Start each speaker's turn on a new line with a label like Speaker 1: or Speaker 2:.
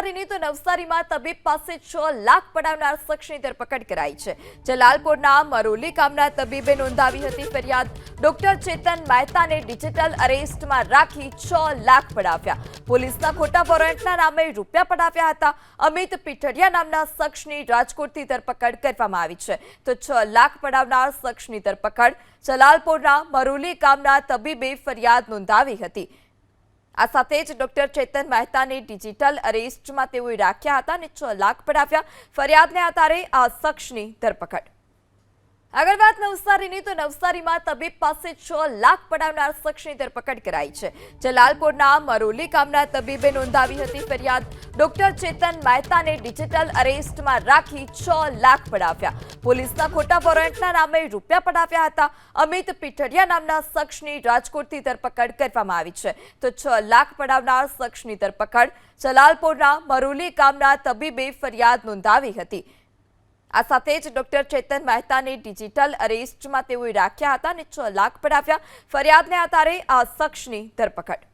Speaker 1: નવસારીની તો નવસારીમાં તબીબ પાસે 6 લાખ પડાવનાર શખ્સની ધરપકડ કરાઈ છે। જલાલપુરના મરોલી ગામના તબીબે નોંધાવી હતી ફરિયાદ। ડોક્ટર ચેતન મહેતાને ડિજિટલ અરેસ્ટમાં રાખી 6 લાખ પડાવ્યા। પોલીસના ખોટા વોરંટના નામે રૂપિયા પડાવ્યા હતા। અમિત પીઠડિયા નામના શખ્સની રાજકોટથી ધરપકડ કરવામાં આવી છે। તો 6 લાખ પડાવનાર શખ્સની ધરપકડ જલાલપુરના મરોલી ગામના તબીબે ફરિયાદ નોંધાવી હતી। આ સાથે જ ડોક્ટર ચેતન મહેતાને ડિજિટલ અરેસ્ટમાં તેઓએ રાખ્યા હતા અને 6 લાખ પડાવ્યા। ફરિયાદને આધારે આ શખ્સની ધરપકડ। આગળ વાત નવસારીની તો નવસારીમાં તબીબ પાસે 6 લાખ પડાવનાર શખ્સની ધરપકડ કરાઈ છે। જલાલપુરના મરોલી ગામના તબીબે નોંધાવી હતી ફરિયાદ। ડોક્ટર ચેતન મહેતાને ડિજિટલ અરેસ્ટમાં રાખી 6 લાખ પડાવ્યા। પોલીસના ખોટા વોરંટના નામે રૂપિયા પડાવ્યા હતા। અમિત પીઠડિયા નામના શખ્સની રાજકોટથી ધરપકડ કરવામાં આવી છે। તો 6 લાખ પડાવનાર શખ્સની ધરપકડ જલાલપુરના મરોલી ગામના તબીબે ફરિયાદ નોંધાવી હતી। આ સાથે જ ડોક્ટર ચેતન મહેતાને ડિજિટલ અરેસ્ટમાં તેઓએ રાખ્યા હતા અને 6 લાખ પડાવ્યા। ફરિયાદને આધારે આ શખ્સની ધરપકડ।